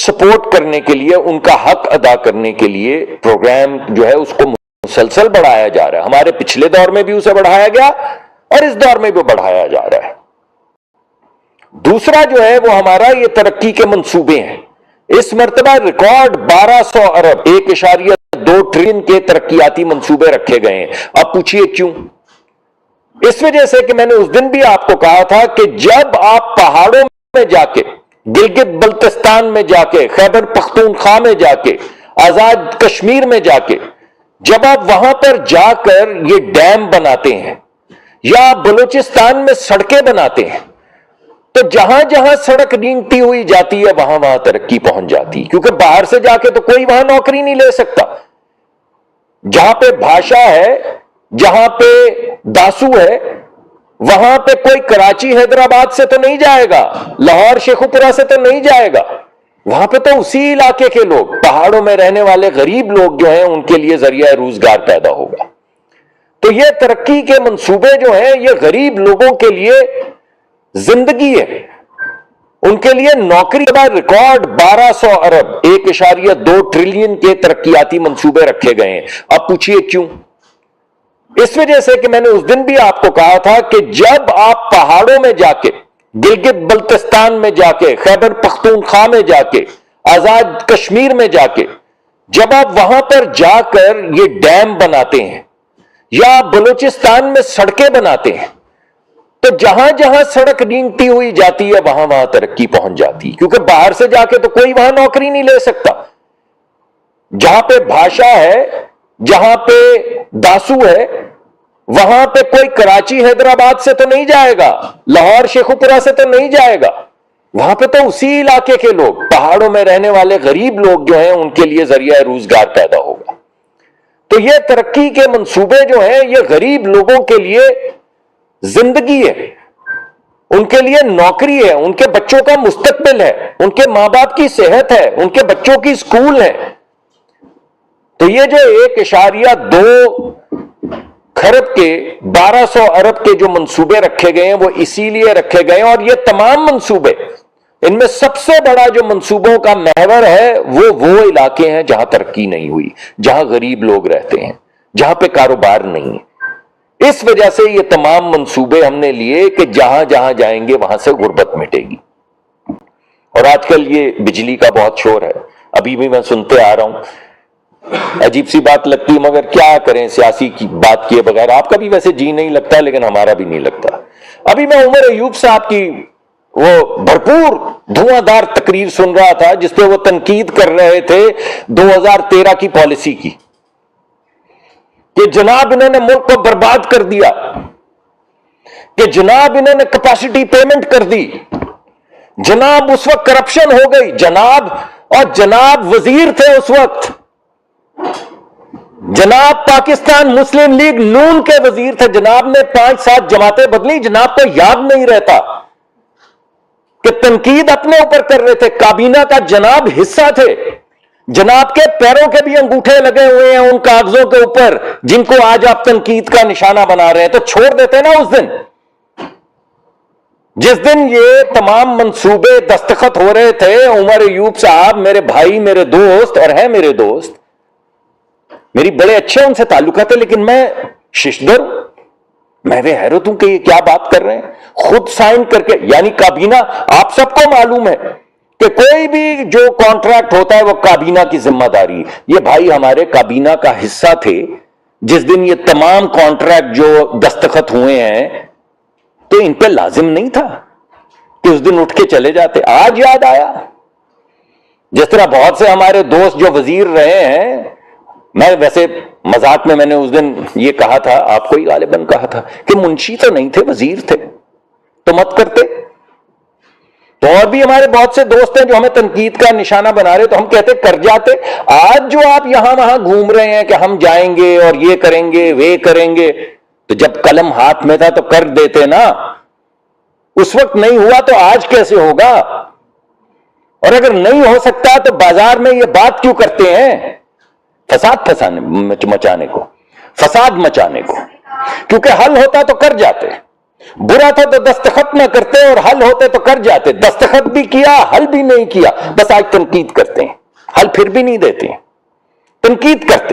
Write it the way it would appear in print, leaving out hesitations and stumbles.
Support کرنے کے لیے, ان کا حق ادا کرنے کے لیے پروگرام جو ہے اس کو مسلسل بڑھایا جا رہا ہے. ہمارے پچھلے دور میں بھی اسے بڑھایا گیا اور اس دور میں بھی بڑھایا جا رہا ہے. دوسرا جو ہے وہ ہمارا یہ ترقی کے منصوبے ہیں. اس مرتبہ ریکارڈ 1200 ارب 1.2 ٹریلین کے ترقیاتی منصوبے رکھے گئے ہیں. اب پوچھئے کیوں؟ اس وجہ سے کہ میں نے اس دن بھی آپ کو کہا تھا کہ جب آپ پہاڑوں میں جا کے, گلگت بلتستان میں جا کے, خیبر پختونخوا میں جا کے, آزاد کشمیر میں جا کے, جب آپ وہاں پر جا کر یہ ڈیم بناتے ہیں یا بلوچستان میں سڑکیں بناتے ہیں, تو جہاں جہاں سڑک رینگتی ہوئی جاتی ہے وہاں وہاں ترقی پہنچ جاتی ہے. کیونکہ باہر سے جا کے تو کوئی وہاں نوکری نہیں لے سکتا. جہاں پہ بھاشا ہے, جہاں پہ داسو ہے, وہاں پہ کوئی کراچی حیدرآباد سے تو نہیں جائے گا, لاہور شیخوپورہ سے تو نہیں جائے گا. وہاں پہ تو اسی علاقے کے لوگ, پہاڑوں میں رہنے والے غریب لوگ جو ہیں, ان کے لیے ذریعہ روزگار پیدا ہوگا. تو یہ ترقی کے منصوبے جو ہیں یہ غریب لوگوں کے لیے زندگی ہے, ان کے لیے نوکری. ریکارڈ 1200 ارب 1.2 ٹریلین کے ترقیاتی منصوبے رکھے گئے ہیں. اب پوچھئے کیوں؟ اس وجہ سے کہ میں نے اس دن بھی آپ کو کہا تھا کہ جب آپ پہاڑوں میں جا کے, گلگت بلتستان میں جا کے, خیبر پختونخوا میں جا کے, آزاد کشمیر میں جا کے, جب آپ وہاں پر جا کر یہ ڈیم بناتے ہیں یا بلوچستان میں سڑکیں بناتے ہیں, تو جہاں جہاں سڑک رینگتی ہوئی جاتی ہے وہاں وہاں ترقی پہنچ جاتی ہے. کیونکہ باہر سے جا کے تو کوئی وہاں نوکری نہیں لے سکتا. جہاں پہ بھاشا ہے, جہاں پہ داسو ہے, وہاں پہ کوئی کراچی حیدرآباد سے تو نہیں جائے گا, لاہور شیخوپورہ سے تو نہیں جائے گا. وہاں پہ تو اسی علاقے کے لوگ, پہاڑوں میں رہنے والے غریب لوگ جو ہیں, ان کے لیے ذریعہ روزگار پیدا ہوگا. تو یہ ترقی کے منصوبے جو ہیں یہ غریب لوگوں کے لیے زندگی ہے, ان کے لیے نوکری ہے, ان کے بچوں کا مستقبل ہے, ان کے ماں باپ کی صحت ہے, ان کے بچوں کی اسکول ہے. تو یہ جو 1.2 کھرب کے 1200 ارب کے جو منصوبے رکھے گئے ہیں وہ اسی لیے رکھے گئے ہیں. اور یہ تمام منصوبے, ان میں سب سے بڑا جو منصوبوں کا محور ہے وہ علاقے ہیں جہاں ترقی نہیں ہوئی, جہاں غریب لوگ رہتے ہیں, جہاں پہ کاروبار نہیں ہے. اس وجہ سے یہ تمام منصوبے ہم نے لیے کہ جہاں جہاں جائیں گے وہاں سے غربت مٹے گی. اور آج کل یہ بجلی کا بہت شور ہے, ابھی بھی میں سنتے آ رہا ہوں, عجیب سی بات لگتی ہے, مگر کیا کریں, سیاسی کی بات کیے بغیر آپ کا بھی ویسے جی نہیں لگتا, لیکن ہمارا بھی نہیں لگتا. ابھی میں عمر ایوب صاحب کی وہ بھرپور دھواں دار تقریر سن رہا تھا جس پہ وہ تنقید کر رہے تھے 2013 کی پالیسی کی, کہ جناب انہوں نے ملک کو برباد کر دیا, کہ جناب انہوں نے کیپیسٹی پیمنٹ کر دی, جناب اس وقت کرپشن ہو گئی, جناب, اور جناب وزیر تھے اس وقت, جناب پاکستان مسلم لیگ نون کے وزیر تھے, جناب نے 5-7 جماعتیں بدلی, جناب کو یاد نہیں رہتا کہ تنقید اپنے اوپر کر رہے تھے. کابینہ کا جناب حصہ تھے, جناب کے پیروں کے بھی انگوٹھے لگے ہوئے ہیں ان کاغذوں کے اوپر جن کو آج آپ تنقید کا نشانہ بنا رہے ہیں. تو چھوڑ دیتے نا اس دن, جس دن یہ تمام منصوبے دستخط ہو رہے تھے. عمر ایوب صاحب میرے بھائی, میرے دوست, اور ہیں میرے دوست, میری بڑے اچھے ان سے تعلقات ہیں, لیکن میں ششدر ہوں, میں بھی حیرت ہوں کہ یہ کیا بات کر رہے ہیں. خود سائن کر کے, یعنی کابینہ, آپ سب کو معلوم ہے کہ کوئی بھی جو کانٹریکٹ ہوتا ہے وہ کابینہ کی ذمہ داری. یہ بھائی ہمارے کابینہ کا حصہ تھے جس دن یہ تمام کانٹریکٹ جو دستخط ہوئے ہیں, تو ان پہ لازم نہیں تھا کہ اس دن اٹھ کے چلے جاتے. آج یاد آیا, جس طرح بہت سے ہمارے دوست جو وزیر رہے ہیں, میں ویسے مذاق میں نے اس دن یہ کہا تھا, آپ کو ہی غالباً کہا تھا کہ منشی تو نہیں تھے, وزیر تھے, تو مت کرتے. تو اور بھی ہمارے بہت سے دوست ہیں جو ہمیں تنقید کا نشانہ بنا رہے, تو ہم کہتے کر جاتے. آج جو آپ یہاں وہاں گھوم رہے ہیں کہ ہم جائیں گے اور یہ کریں گے وہ کریں گے, تو جب قلم ہاتھ میں تھا تو کر دیتے نا. اس وقت نہیں ہوا تو آج کیسے ہوگا؟ اور اگر نہیں ہو سکتا تو بازار میں یہ بات کیوں کرتے ہیں؟ فساد مچانے کو, فساد مچانے کو. کیونکہ حل ہوتا تو کر جاتے. برا تھا تو دستخط نہ کرتے اور حل ہوتے تو کر جاتے. دستخط بھی کیا, حل بھی نہیں کیا, بس آج تنقید کرتے ہیں, حل پھر بھی نہیں دیتے ہیں, تنقید کرتے ہیں.